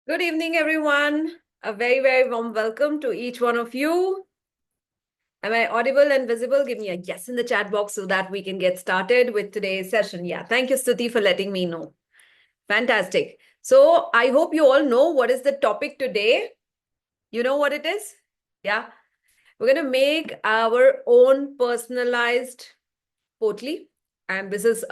Good evening, everyone. A very, very warm welcome to each one of you. Am I audible and visible? Give me a yes in the chat box so that we can get started with today's session. Yeah, thank you, Stuti, for letting me know. Fantastic. So, I hope you all know what is the topic today. You know what it is? Yeah. We're going to make our own personalized potli. And this is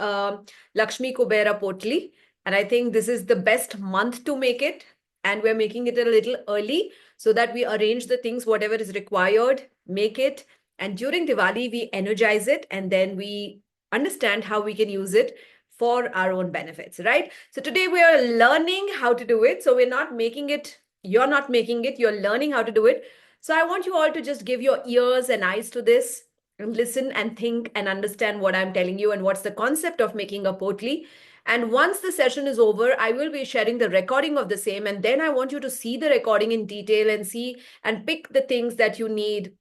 Lakshmi Kubera potli. And I think this is the best month to make it. And we're making it a little early so that we arrange the things, whatever is required, make it. And during Diwali, we energize it and then we understand how we can use it for our own benefits, right? So today we are learning how to do it. So we're not making it, you're not making it, you're learning how to do it. So I want you all to just give your ears and eyes to this and listen and think and understand what I'm telling you and what's the concept of making a potli. And once the session is over, I will be sharing the recording of the same. And then I want you to see the recording in detail and see and pick the things that you need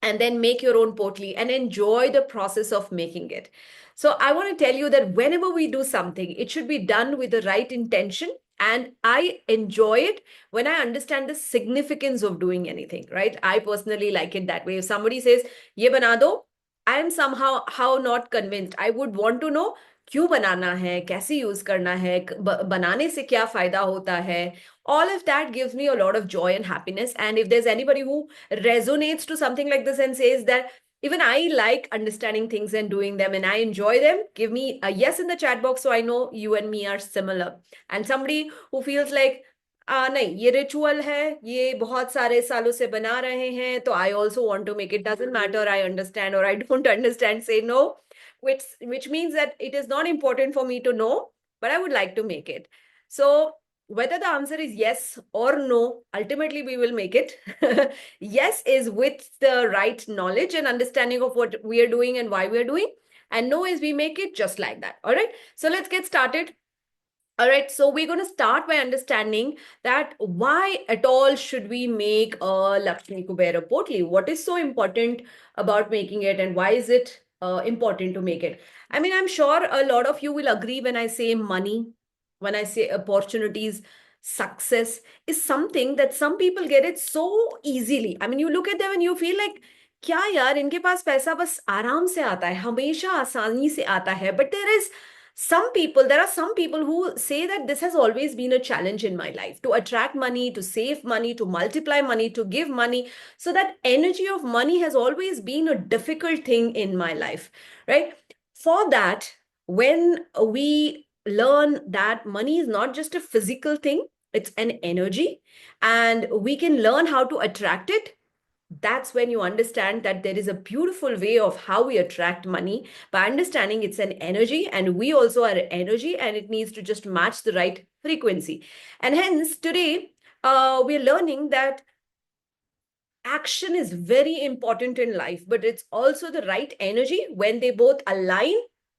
and then make your own potli and enjoy the process of making it. So I want to tell you that whenever we do something, it should be done with the right intention. And I enjoy it when I understand the significance of doing anything, right? I personally like it that way. If somebody says, ye bana do, I am somehow how not convinced. I would want to know क्यों बनाना है, कैसे use करना है, बनाने से क्या फायदा होता है. All of that gives me a lot of joy and happiness. And if there's anybody who resonates to something like this and says that even I like understanding things and doing them and I enjoy them, give me a yes in the chat box so I know you and me are similar. And somebody who feels like नहीं ये ritual है, ये बहुत सारे सालों से बना रहे हैं, तो I also want to make it, doesn't matter I understand और I don't understand, say no, which means that it is not important for me to know, but I would like to make it. So whether the answer is yes or no, ultimately we will make it. Yes is with the right knowledge and understanding of what we are doing and why we are doing, and no is we make it just like that. All right, so let's get started. All right, so we're going to start by understanding that why at all should we make a Lakshmi Kubera Potli? What is so important about making it and why is it important to make it? I mean, I'm sure a lot of you will agree when I say money, when I say opportunities, success is something that some people get it so easily. I mean, you look at them and you feel like, क्या यार इनके पास पैसा बस आराम से आता है, हमेशा आसानी से आता है. But there are some people who say that this has always been a challenge in my life, to attract money, to save money, to multiply money, to give money. So that energy of money has always been a difficult thing in my life, right? For that, when we learn that money is not just a physical thing, it's an energy, and we can learn how to attract it, that's when you understand that there is a beautiful way of how we attract money by understanding it's an energy and we also are energy and it needs to just match the right frequency. And hence today we're learning that action is very important in life, but it's also the right energy. When they both align,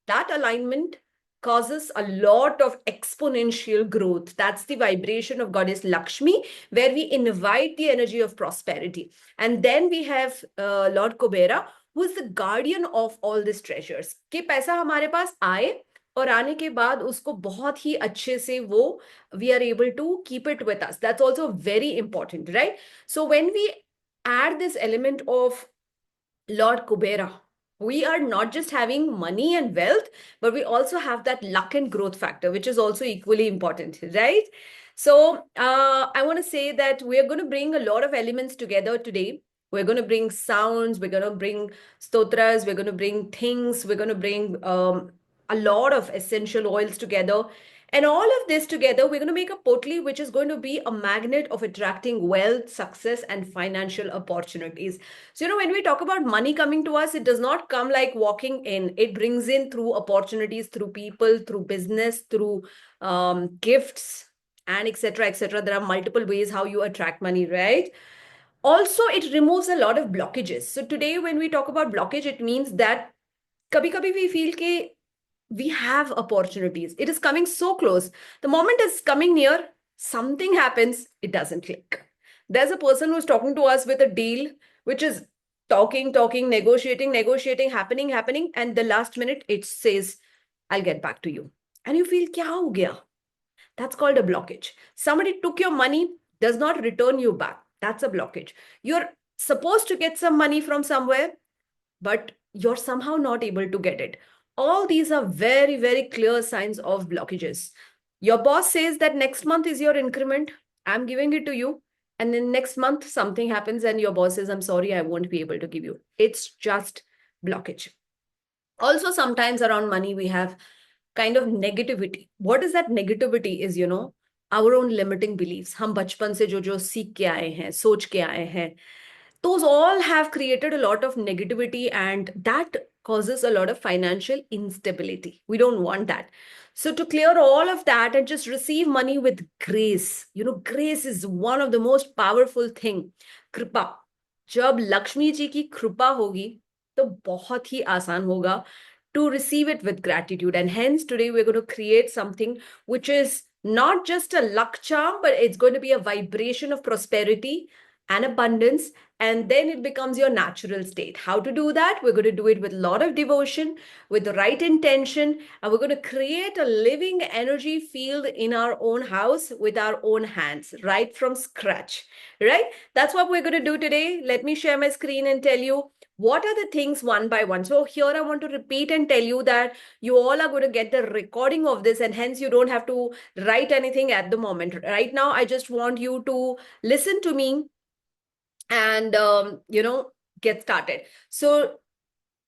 that alignment causes a lot of exponential growth. That's the vibration of goddess Lakshmi, where we invite the energy of prosperity. And then we have Lord Kubera, who is the guardian of all these treasures. कि पैसा हमारे पास आए और आने के बाद उसको बहुत ही अच्छे से वो we are able to keep it with us. That's also very important, right? So when we add this element of Lord Kubera, we are not just having money and wealth, but we also have that luck and growth factor, which is also equally important, right? So I want to say that we're going to bring a lot of elements together today. We're going to bring sounds, we're going to bring stotras, we're going to bring things, we're going to bring a lot of essential oils together. And all of this together, we're going to make a potli which is going to be a magnet of attracting wealth, success, and financial opportunities. So, when we talk about money coming to us, it does not come like walking in. It brings in through opportunities, through people, through business, through gifts, and etc. etc. There are multiple ways how you attract money, right? Also, it removes a lot of blockages. So today, when we talk about blockage, it means that kabhi kabhi we feel ke we have opportunities. It is coming so close. The moment it's coming near, something happens, it doesn't click. There's a person who's talking to us with a deal, which is talking, negotiating, happening, and the last minute it says, I'll get back to you. And you feel, kya ho gaya? That's called a blockage. Somebody took your money, does not return you back. That's a blockage. You're supposed to get some money from somewhere, but you're somehow not able to get it. All these are very, very clear signs of blockages. Your boss says that next month is your increment. I'm giving it to you. And then next month, something happens and your boss says, I'm sorry, I won't be able to give you. It's just blockage. Also, sometimes around money, we have kind of negativity. What is that negativity is, our own limiting beliefs. हम बचपन से जो सीख के आए हैं, सोच के आए हैं, those all have created a lot of negativity, and that causes a lot of financial instability. We don't want that. So to clear all of that and just receive money with grace, grace is one of the most powerful thing. Kripa. जब लक्ष्मी जी की कृपा होगी तो बहुत ही आसान होगा to receive it with gratitude. And hence today we're going to create something which is not just a luck charm, but it's going to be a vibration of prosperity and abundance, and then it becomes your natural state. How to do that? We're going to do it with a lot of devotion, with the right intention, and we're going to create a living energy field in our own house with our own hands, right from scratch, right? That's what we're going to do today. Let me share my screen and tell you what are the things one by one. So here I want to repeat and tell you that you all are going to get the recording of this, and hence you don't have to write anything at the moment. Right now, I just want you to listen to me and get started. So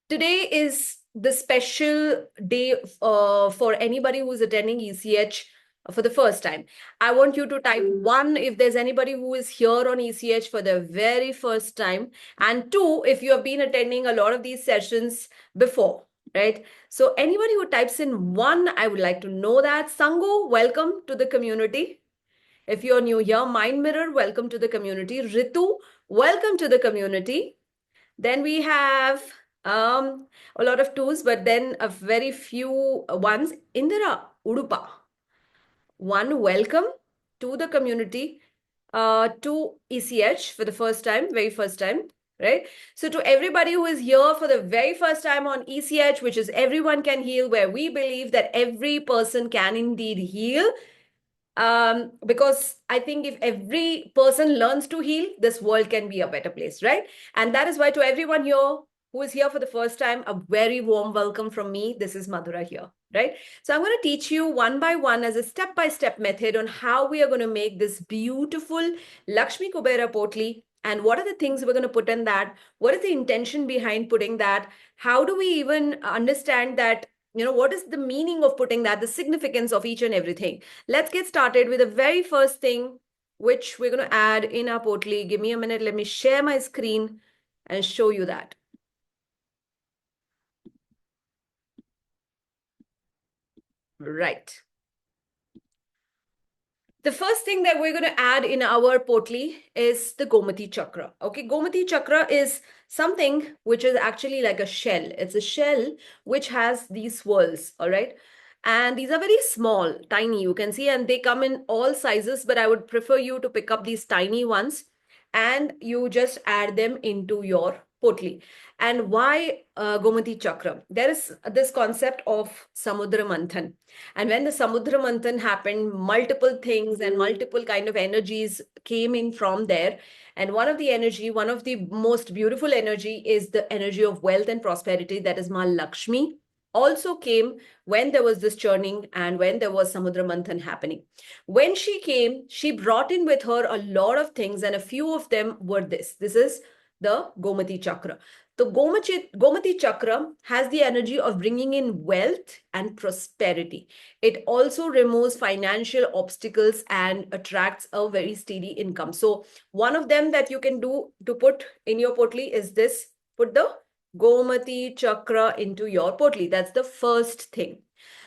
today is the special day for anybody who is attending ECH for the first time. I want you to type 1 if there's anybody who is here on ECH for the very first time, and 2 if you have been attending a lot of these sessions before, right? So anybody who types in 1, I would like to know that. Sangu, welcome to the community. If you're new here, Mind Mirror, welcome to the community. Ritu, welcome to the community. Then we have a lot of twos, but then a very few ones. Indira Udupa, 1, welcome to the community, to ECH for the first time, very first time, right? So to everybody who is here for the very first time on ECH, which is Everyone Can Heal, where we believe that every person can indeed heal. Because I think if every person learns to heal, this world can be a better place, right? And that is why to everyone here who is here for the first time, a very warm welcome from me. This is Madhura here, right? So I'm going to teach you one by one as a step-by-step method on how we are going to make this beautiful Lakshmi Kubera Potli, and what are the things we're going to put in that? What is the intention behind putting that? How do we even understand that? What is the meaning of putting that, the significance of each and everything? Let's get started with the very first thing, which we're going to add in our Potli. Give me a minute. Let me share my screen and show you that. Right. The first thing that we're going to add in our Potli is the Gomati Chakra. Okay, Gomati Chakra is something which is actually like a shell. It's a shell which has these swirls, all right? And these are very small, tiny, you can see, and they come in all sizes, but I would prefer you to pick up these tiny ones and you just add them into your Potli. And why Gomati Chakra? There is this concept of Samudra Manthan. And when the Samudra Manthan happened, multiple things and multiple kind of energies came in from there. And one of the most beautiful energy is the energy of wealth and prosperity. That is Ma Lakshmi. Also came when there was this churning and when there was Samudra Manthan happening. When she came, she brought in with her a lot of things, and a few of them were this. This is the Gomati Chakra. The Gomati Chakra has the energy of bringing in wealth and prosperity. It also removes financial obstacles and attracts a very steady income. So one of them that you can do to put in your Potli is this. Put the Gomati Chakra into your Potli. That's the first thing.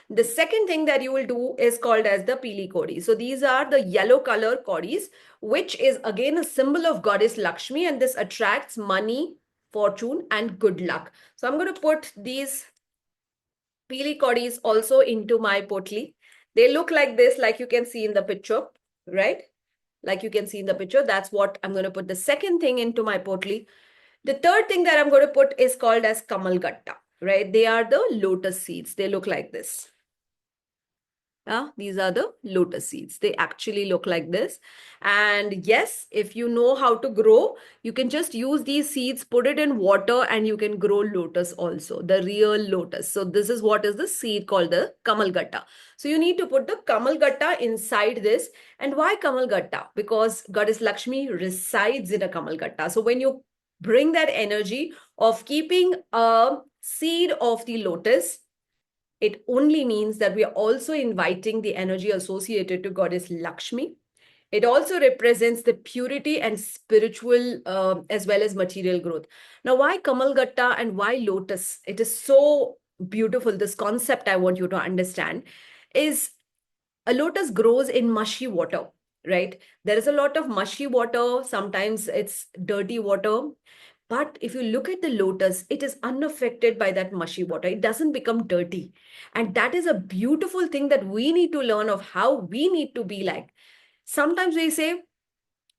The second thing that you will do is called as the Pili Kodi. So these are the yellow color Kodis, which is again a symbol of goddess Lakshmi, and this attracts money, fortune, and good luck. So I'm going to put these Pili Kodis also into my Potli. They look like this, like you can see in the picture, right? Like you can see in the picture. That's what I'm going to put the second thing into my Potli. The third thing that I'm going to put is called as Kamal Gatta, right? They are the lotus seeds. They look like this. These are the lotus seeds. They actually look like this. And yes, if you know how to grow, you can just use these seeds, put it in water, and you can grow lotus also, the real lotus. So this is what is the seed called the Kamalgatta. So you need to put the Kamalgatta inside this. And why Kamalgatta? Because Goddess Lakshmi resides in a Kamalgatta. So when you bring that energy of keeping a seed of the lotus, it only means that we are also inviting the energy associated to Goddess Lakshmi. It also represents the purity and spiritual as well as material growth. Now, why Kamalgatta and why lotus? It is so beautiful. This concept I want you to understand is a lotus grows in mushy water, right? There is a lot of mushy water. Sometimes it's dirty water. But if you look at the lotus, it is unaffected by that mushy water. It doesn't become dirty. And that is a beautiful thing that we need to learn of how we need to be like. Sometimes we say,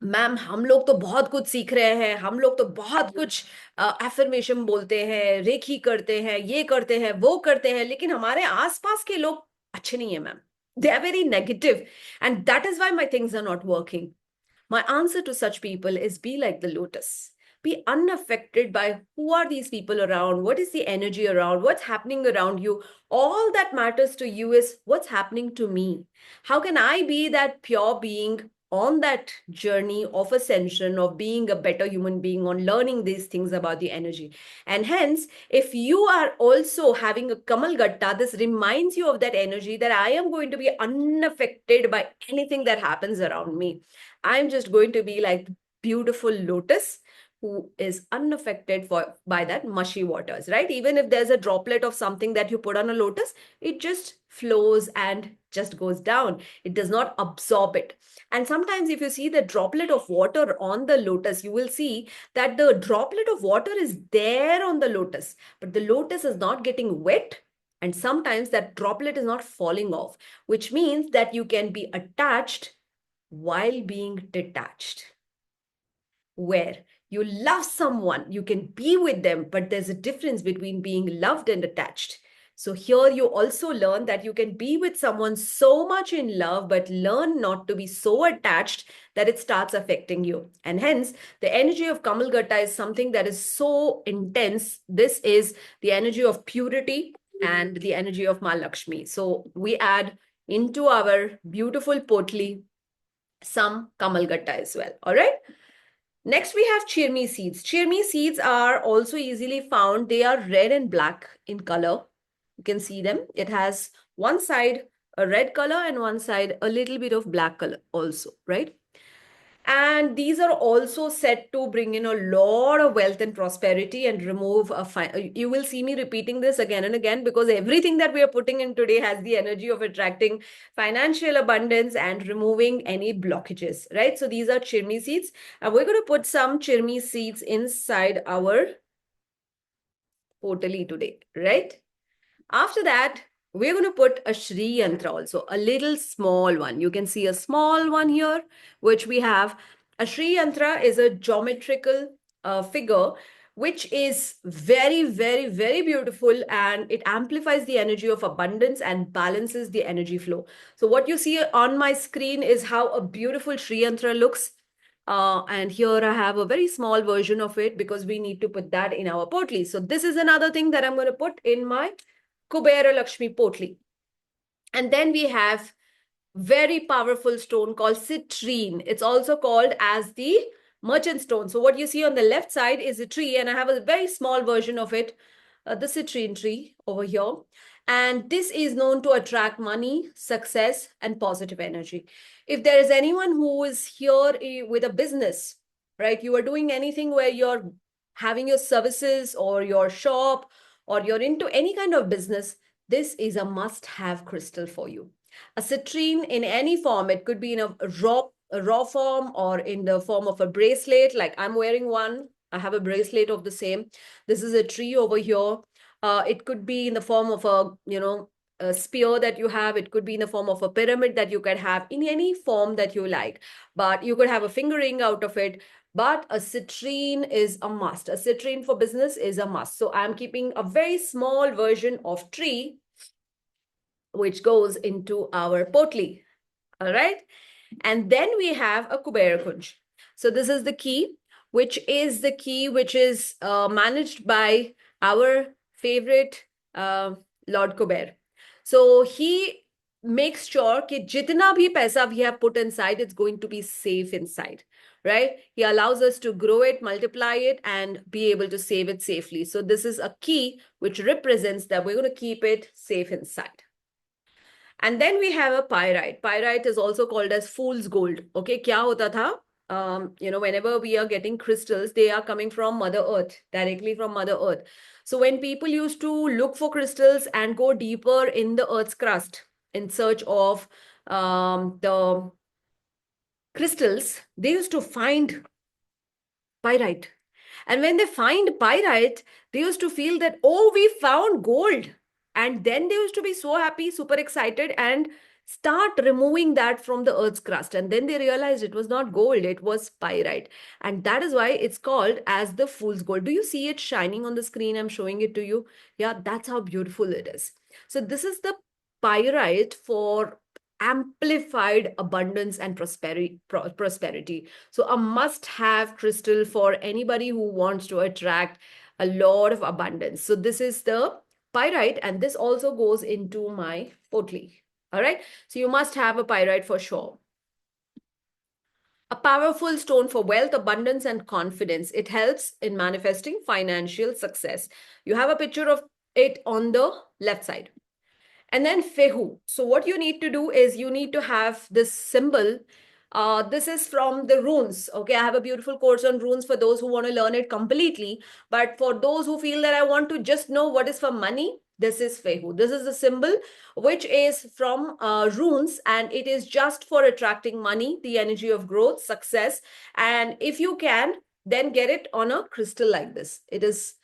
ma'am हम लोग तो बहुत कुछ सीख रहे हैं, हम लोग तो बहुत कुछ एफर्मेशन बोलते हैं, रेखी करते हैं, ये करते हैं, वो करते हैं, लेकिन हमारे आसपास के लोग अच्छे नहीं है ma'am. They are very negative, and that is why my things are not working. My answer to such people is be like the lotus. Be unaffected by who are these people around, what is the energy around, what's happening around you. All that matters to you is what's happening to me. How can I be that pure being on that journey of ascension, of being a better human being, on learning these things about the energy? And hence, if you are also having a Kamalgatta, this reminds you of that energy that I am going to be unaffected by anything that happens around me. I'm just going to be like beautiful lotus who is unaffected by that mushy waters, right? Even if there's a droplet of something that you put on a lotus, it just flows and just goes down. It does not absorb it. And sometimes if you see the droplet of water on the lotus, you will see that the droplet of water is there on the lotus, but the lotus is not getting wet. And sometimes that droplet is not falling off, which means that you can be attached while being detached. Where you love someone, you can be with them, but there's a difference between being loved and attached. So here you also learn that you can be with someone so much in love, but learn not to be so attached that it starts affecting you. And hence, the energy of Kamalgatta is something that is so intense. This is the energy of purity and the energy of Ma Lakshmi. So we add into our beautiful potli some Kamalgatta as well. All right. Next, we have chirmi seeds. Chirmi seeds are also easily found. They are red and black in color. You can see them. It has one side a red color and one side a little bit of black color also, right? And these are also set to bring in a lot of wealth and prosperity and remove you will see me repeating this again and again because everything that we are putting in today has the energy of attracting financial abundance and removing any blockages, right? So these are chirmi seeds. And we're going to put some chirmi seeds inside our potali today, right? After that, we're going to put a Shri Yantra also, a little small one. You can see a small one here, which we have. A Shri Yantra is a geometrical figure, which is very, very, very beautiful, and it amplifies the energy of abundance and balances the energy flow. So what you see on my screen is how a beautiful Shri Yantra looks. And here I have a very small version of it because we need to put that in our potli. So this is another thing that I'm going to put in my Kubera Lakshmi Potli. And then we have very powerful stone called citrine. It's also called as the merchant stone. So what you see on the left side is a tree, and I have a very small version of it, the citrine tree over here. And this is known to attract money, success, and positive energy. If there is anyone who is here with a business, right, you are doing anything where you're having your services or your shop or you're into any kind of business, this is a must-have crystal for you. A citrine in any form, it could be in a raw form or in the form of a bracelet, like I'm wearing one. I have a bracelet of the same. This is a tree over here. It could be in the form of a spear that you have. It could be in the form of a pyramid that you could have in any form that you like. But you could have a finger ring out of it. But a citrine is a must. A citrine for business is a must. So I'm keeping a very small version of tree which goes into our potli. All right. And then we have a Kuber Kunj. So this is the key, which is the key which is managed by our favorite Lord Kuber. So he makes sure that jitna bhi paisa we have put inside, it's going to be safe inside, right? He allows us to grow it, multiply it, and be able to save it safely. So this is a key which represents that we're going to keep it safe inside. And then we have a pyrite. Pyrite is also called as fool's gold. Okay, kya hota tha? Whenever we are getting crystals, they are coming from Mother Earth, directly from Mother Earth. So when people used to look for crystals and go deeper in the Earth's crust in search of the crystals, they used to find pyrite. And when they find pyrite, they used to feel that, oh, we found gold. And then they used to be so happy, super excited, and start removing that from the Earth's crust. And then they realized it was not gold, it was pyrite. And that is why it's called as the fool's gold. Do you see it shining on the screen? I'm showing it to you. Yeah, that's how beautiful it is. So this is the pyrite for amplified abundance and prosperity. So a must-have crystal for anybody who wants to attract a lot of abundance. So this is the pyrite, and this also goes into my potli. All right. So you must have a pyrite for sure. A powerful stone for wealth, abundance, and confidence. It helps in manifesting financial success. You have a picture of it on the left side. And then Fehu. So what you need to do is you need to have this symbol. This is from the runes. Okay, I have a beautiful course on runes for those who want to learn it completely. But for those who feel that I want to just know what is for money, this is Fehu. This is the symbol which is from runes, and it is just for attracting money, the energy of growth, success. And if you can, then get it on a crystal like this. It is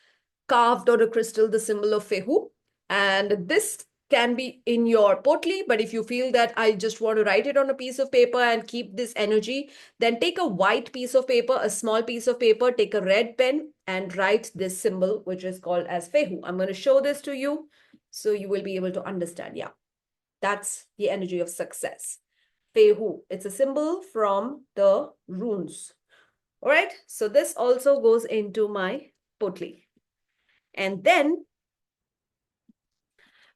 carved on a crystal, the symbol of Fehu. And this can be in your potli, but if you feel that I just want to write it on a piece of paper and keep this energy, then take a white piece of paper, a small piece of paper, take a red pen and write this symbol, which is called as Fehu. I'm going to show this to you so you will be able to understand. Yeah, that's the energy of success. Fehu, it's a symbol from the runes. All right, so this also goes into my potli. And then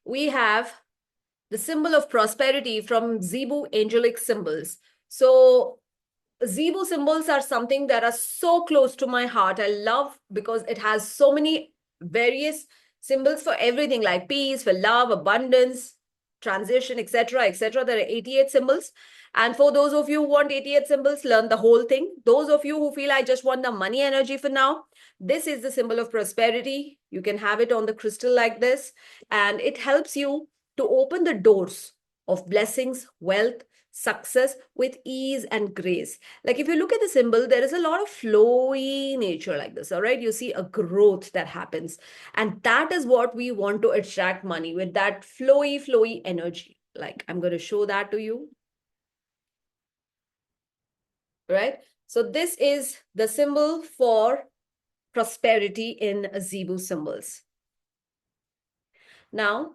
we have the symbol of prosperity from Zebu angelic symbols. So Zebu symbols are something that are so close to my heart. I love because it has so many various symbols for everything like peace, for love, abundance, transition, etc., etc. There are 88 symbols. And for those of you who want 88 symbols, learn the whole thing. Those of you who feel I just want the money energy for now, this is the symbol of prosperity. You can have it on the crystal like this, and it helps you to open the doors of blessings, wealth, success with ease and grace. Like if you look at the symbol, there is a lot of flowy nature like this, all right? You see a growth that happens. And that is what we want to attract money with, that flowy energy. Like I'm going to show that to you. Right? So this is the symbol for prosperity in Zebu symbols. Now,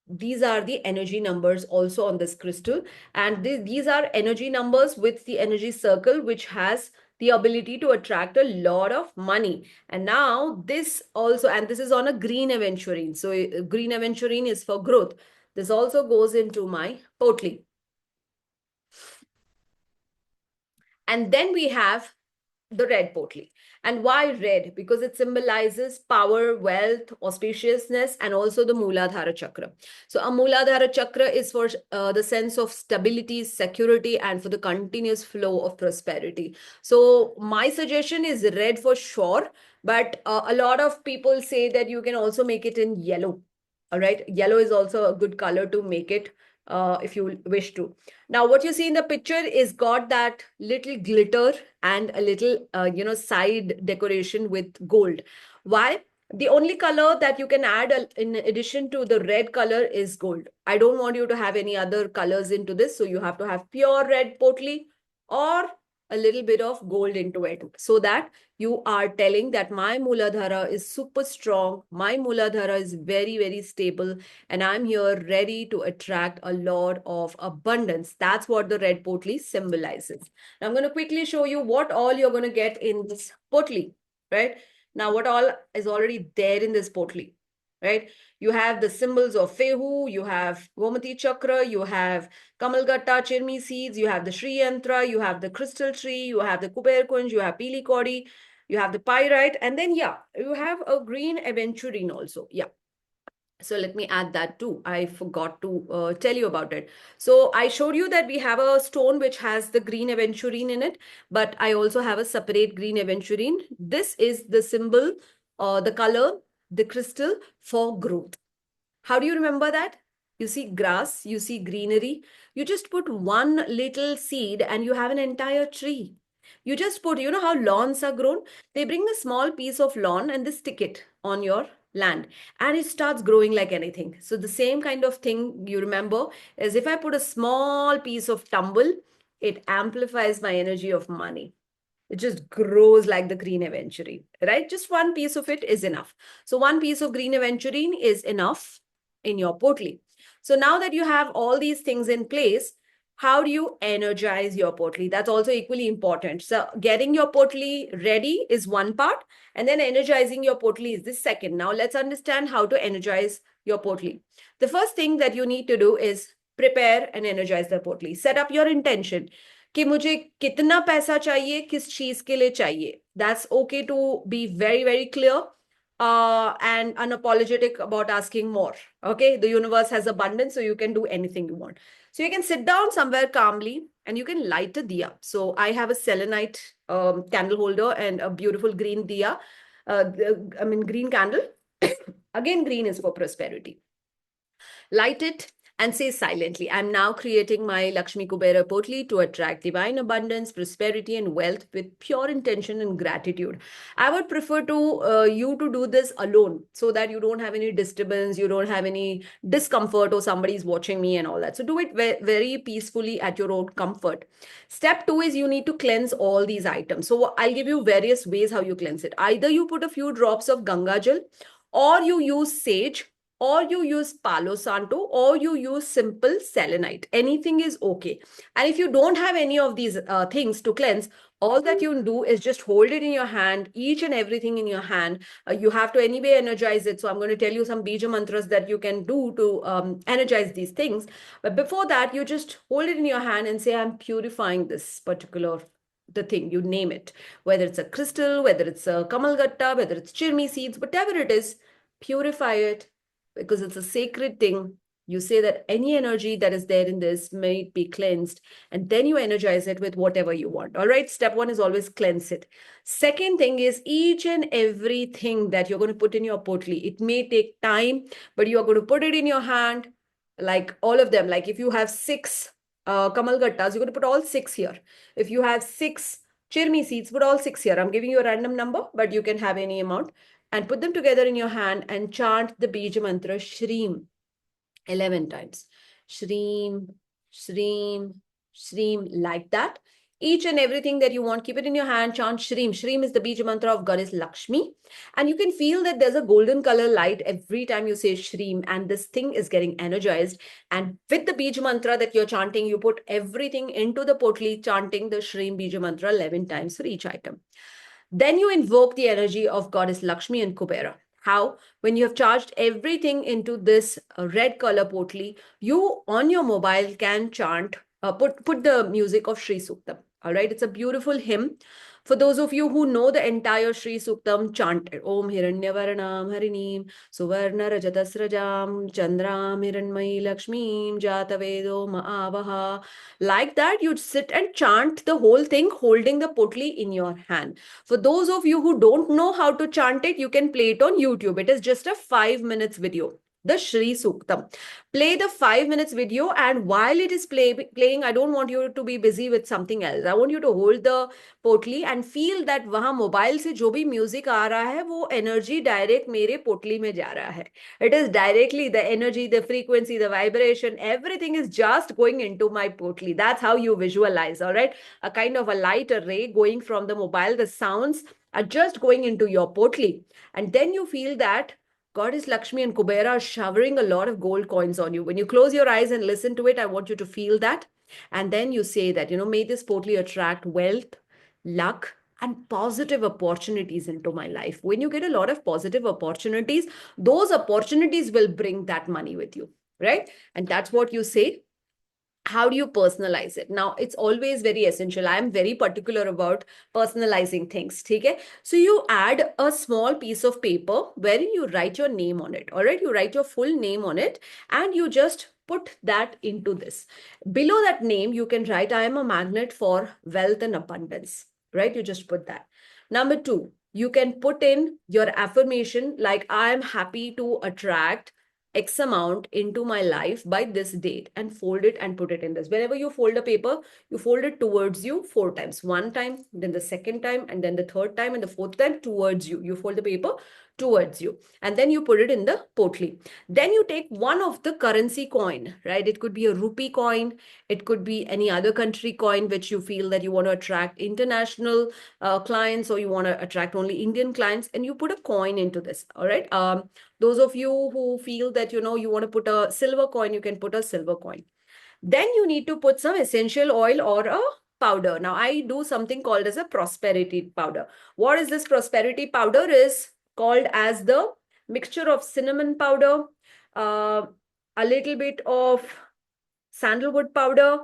these are the energy numbers also on this crystal. And these are energy numbers with the energy circle, which has the ability to attract a lot of money. And now this also, and this is on a green aventurine. So green aventurine is for growth. This also goes into my potli. And then we have the red potli. And why red? Because it symbolizes power, wealth, auspiciousness, and also the Mooladhara Chakra. So a Mooladhara Chakra is for the sense of stability, security, and for the continuous flow of prosperity. So my suggestion is red for sure, but a lot of people say that you can also make it in yellow. All right. Yellow is also a good color to make it if you wish to. Now, what you see in the picture is got that little glitter and a little, side decoration with gold. Why? The only color that you can add in addition to the red color is gold. I don't want you to have any other colors into this. So you have to have pure red potli or a little bit of gold into it so that you are telling that my Mooladhara is super strong, my Mooladhara is very, very stable, and I'm here ready to attract a lot of abundance. That's what the red potli symbolizes. Now, I'm going to quickly show you what all you're going to get in this potli, right? Now, what all is already there in this potli, right? You have the symbols of Fehu, you have Gomati Chakra, you have Kamalgatta, Chirmi seeds, you have the Sri Yantra, you have the crystal tree, you have the Kuber Kunj, you have Pili Kodi, you have the pyrite, and then, yeah, you have a green aventurine also. Yeah. So let me add that too. I forgot to tell you about it. So I showed you that we have a stone which has the green aventurine in it, but I also have a separate green aventurine. This is the symbol, the color, the crystal for growth. How do you remember that? You see grass, you see greenery. You just put one little seed and you have an entire tree. You just put, you know how lawns are grown? They bring a small piece of lawn and they stick it on your land and it starts growing like anything. So the same kind of thing you remember is if I put a small piece of tumble, it amplifies my energy of money. It just grows like the green aventurine, right? Just one piece of it is enough. So one piece of green aventurine is enough in your potli. So now that you have all these things in place, how do you energize your potli? That's also equally important. So getting your potli ready is one part, and then energizing your potli is the second. Now let's understand how to energize your potli. The first thing that you need to do is prepare and energize the potli. Set up your intention कि मुझे कितना पैसा चाहिए, किस चीज के लिए चाहिए. That's okay to be very, very clear and unapologetic about asking more. Okay, the universe has abundance, so you can do anything you want. So you can sit down somewhere calmly and you can light a diya. So I have a selenite candle holder and a beautiful green diya. Green candle. Again, green is for prosperity. Light it and say silently, I'm now creating my Lakshmi Kubera Potli to attract divine abundance, prosperity, and wealth with pure intention and gratitude. I would prefer to you to do this alone so that you don't have any disturbance, you don't have any discomfort, or somebody's watching me and all that. So do it very peacefully at your own comfort. Step 2 is you need to cleanse all these items. So I'll give you various ways how you cleanse it. Either you put a few drops of Ganga Jal, or you use sage, or you use Palo Santo, or you use simple selenite. Anything is okay. And if you don't have any of these things to cleanse, all that you do is just hold it in your hand, each and everything in your hand. You have to anyway energize it. So I'm going to tell you some bija mantras that you can do to energize these things. But before that, you just hold it in your hand and say, I'm purifying this particular the thing, you name it, whether it's a crystal, whether it's a kamalgatta, whether it's chirmi seeds, whatever it is, purify it, because it's a sacred thing. You say that any energy that is there in this may be cleansed, and then you energize it with whatever you want. All right. Step 1 is always cleanse it. Second thing is each and everything that you're going to put in your potli. It may take time, but you are going to put it in your hand, like all of them. Like if you have 6 Kamal Gattas, you're going to put all 6 here. If you have 6 Chirmi seeds, put all 6 here. I'm giving you a random number, but you can have any amount. And put them together in your hand and chant the Bija mantra Shreem 11 times. Shreem, Shreem, Shreem, like that. Each and everything that you want, keep it in your hand, chant Shreem. Shreem is the Bija mantra of Goddess Lakshmi. And you can feel that there's a golden color light every time you say Shreem, and this thing is getting energized. And with the Bija mantra that you're chanting, you put everything into the potli, chanting the Shreem Bija mantra 11 times for each item. Then you invoke the energy of Goddess Lakshmi and Kubera. How? When you have charged everything into this red color potli, you on your mobile can chant, put the music of Sri Suktam. All right, it's a beautiful hymn. For those of you who know the entire Sri Suktam, chant it. Om Hiranyavarnam Harinim Suvarna Rajatasrajam Chandram Hiranmayi Lakshmim Jatavedo Maavaha. Like that, you'd sit and chant the whole thing holding the potli in your hand. For those of you who don't know how to chant it, you can play it on YouTube. It is just a 5 minutes video. the Shri Suktam. Play the 5 minutes video, and while it is playing, I don't want you to be busy with something else. I want you to hold the पोटली and feel that वहां mobile से जो भी music आ रहा है वो energy direct मेरे पोटली में जा रहा है. It is directly the energy, the frequency, the vibration, everything is just going into my potli. That's how you visualize, all right? A kind of a light array going from the mobile, the sounds are just going into your potli. And then you feel that Goddess Lakshmi and Kubera are showering a lot of gold coins on you. When you close your eyes and listen to it, I want you to feel that. And then you say that, may this potli attract wealth, luck, and positive opportunities into my life. When you get a lot of positive opportunities, those opportunities will bring that money with you, right? And that's what you say. How do you personalize it? Now, it's always very essential. I am very particular about personalizing things. Okay? So you add a small piece of paper wherein you write your name on it. All right, you write your full name on it and you just put that into this. Below that name, you can write, I am a magnet for wealth and abundance. Right? You just put that. Number 2, you can put in your affirmation like, I am happy to attract X amount into my life by this date, and fold it and put it in this. Whenever you fold a paper, you fold it towards you 4 times. One time, then the second time, and then the third time, and the fourth time towards you. You fold the paper towards you, and then you put it in the potli. Then you take one of the currency coin, right? It could be a rupee coin. It could be any other country coin which you feel that you want to attract international clients, or you want to attract only Indian clients, and you put a coin into this. All right. Those of you who feel that, you want to put a silver coin, you can put a silver coin. Then you need to put some essential oil or a powder. Now, I do something called as a prosperity powder. What is this prosperity powder? Is called as the mixture of cinnamon powder, a little bit of sandalwood powder,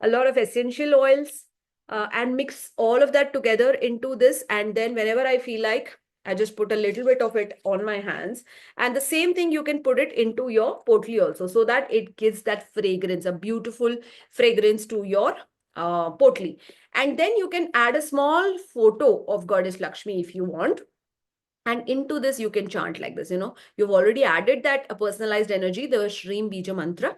a lot of essential oils, and mix all of that together into this. And then whenever I feel like, I just put a little bit of it on my hands. And the same thing, you can put it into your potli also, so that it gives that fragrance, a beautiful fragrance to your potli. And then you can add a small photo of Goddess Lakshmi if you want. And into this, you can chant like this, you've already added that a personalized energy, the Shreem Bija mantra.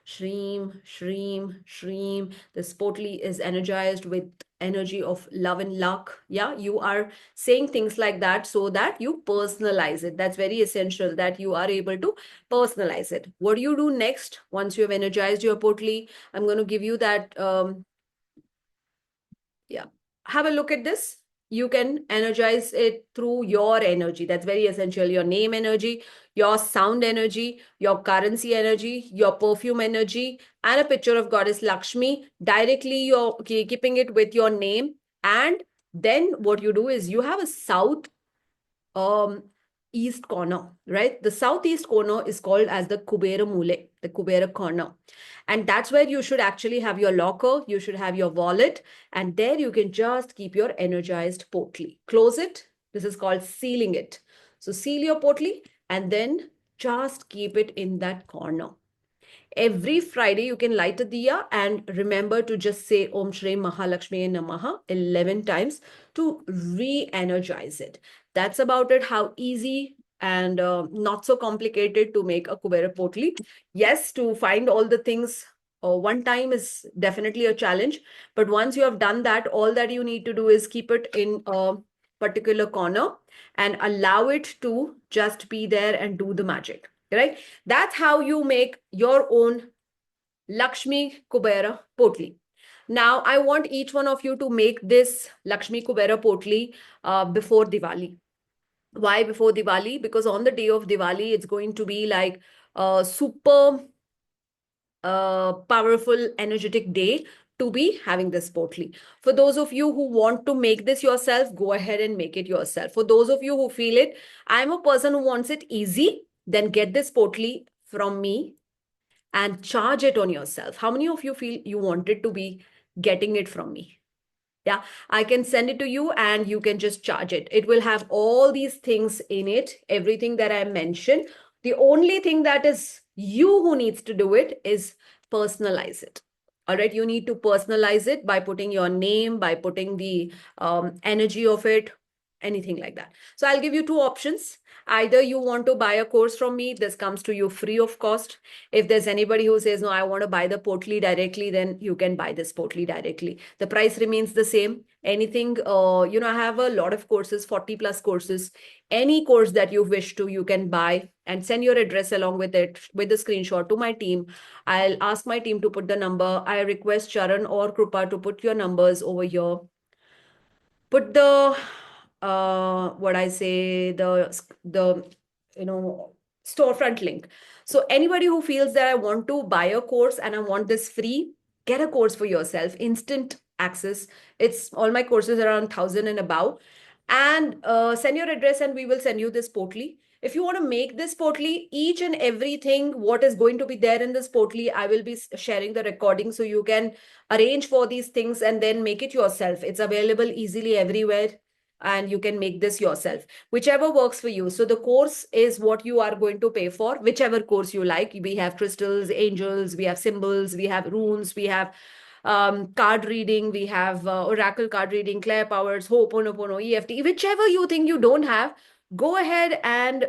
Shreem, Shreem, Shreem. This potli is energized with energy of love and luck. Yeah, you are saying things like that so that you personalize it. That's very essential, that you are able to personalize it. What do you do next once you have energized your potli? I'm going to give you that. Yeah, have a look at this. You can energize it through your energy. That's very essential. Your name energy, your sound energy, your currency energy, your perfume energy, and a picture of Goddess Lakshmi. Directly, you're keeping it with your name. And then what you do is you have a south east corner, right? The southeast corner is called as the Kubera Mule, the Kubera corner. And that's where you should actually have your locker, you should have your wallet, and there you can just keep your energized potli. Close it. This is called sealing it. So seal your potli and then just keep it in that corner. Every Friday, you can light a diya and remember to just say Om Shri Mahalakshmi Namaha 11 times to re-energize it. That's about it. How easy and not so complicated to make a Kubera potli. Yes, to find all the things one time is definitely a challenge. But once you have done that, all that you need to do is keep it in a particular corner and allow it to just be there and do the magic. Right? That's how you make your own Lakshmi Kubera potli. Now, I want each one of you to make this Lakshmi Kubera potli before Diwali. Why before Diwali? Because on the day of Diwali, it's going to be like a super powerful, energetic day to be having this potli. For those of you who want to make this yourself, go ahead and make it yourself. For those of you who feel it, I'm a person who wants it easy, then get this potli from me and charge it on yourself. How many of you feel you wanted to be getting it from me? Yeah, I can send it to you and you can just charge it. It will have all these things in it, everything that I mentioned. The only thing that is you who needs to do it is personalize it. All right, you need to personalize it by putting your name, by putting the energy of it, anything like that. So I'll give you two options. Either you want to buy a course from me, this comes to you free of cost. If there's anybody who says, no, I want to buy the Portly directly, then you can buy this Portly directly. The price remains the same. Anything, I have a lot of courses, 40 plus courses. Any course that you wish to, you can buy and send your address along with it, with the screenshot to my team. I'll ask my team to put the number. I request Charan or Krupa to put your numbers over here. Put the what I say, the storefront link. So anybody who feels that I want to buy a course and I want this free, get a course for yourself, instant access. It's all my courses around 1,000 and above. And send your address and we will send you this Portly. If you want to make this Portly, each and everything, what is going to be there in this Portly, I will be sharing the recording so you can arrange for these things and then make it yourself. It's available easily everywhere and you can make this yourself, whichever works for you. So the course is what you are going to pay for, whichever course you like. We have crystals, angels, we have symbols, we have runes, we have card reading, we have oracle card reading, Claire Powers, Ho'oponopono, EFT, whichever you think you don't have, go ahead and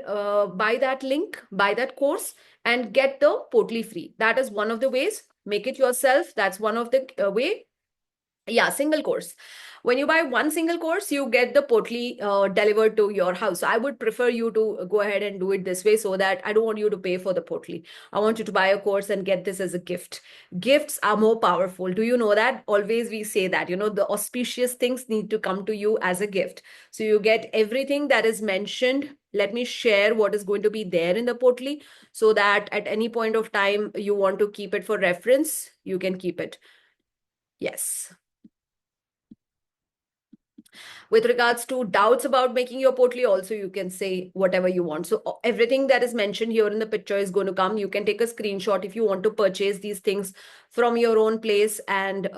buy that link, buy that course and get the Portly free. That is one of the ways. Make it yourself. That's one of the way. Yeah, single course. When you buy one single course, you get the Portly delivered to your house. So I would prefer you to go ahead and do it this way so that I don't want you to pay for the Portly. I want you to buy a course and get this as a gift. Gifts are more powerful. Do you know that? Always we say that, the auspicious things need to come to you as a gift. So you get everything that is mentioned. Let me share what is going to be there in the Portly so that at any point of time you want to keep it for reference, you can keep it. Yes. With regards to doubts about making your Portly, also you can say whatever you want. So everything that is mentioned here in the picture is going to come. You can take a screenshot if you want to purchase these things from your own place and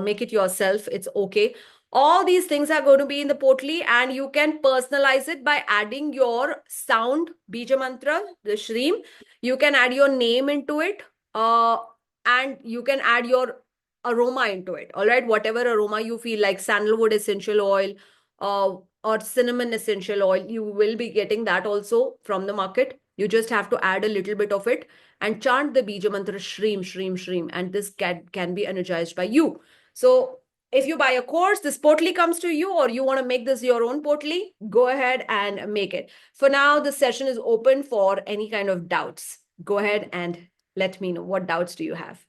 make it yourself. It's okay. All these things are going to be in the Portly and you can personalize it by adding your sound, Bija Mantra, the Shreem. You can add your name into it and you can add your aroma into it. All right, whatever aroma you feel like, sandalwood essential oil, or cinnamon essential oil, you will be getting that also from the market. You just have to add a little bit of it and chant the Bija Mantra Shreem, Shreem, Shreem, and this can be energized by you. So if you buy a course, this Portly comes to you, or you want to make this your own Portly, go ahead and make it. For now, the session is open for any kind of doubts. Go ahead and let me know. What doubts do you have?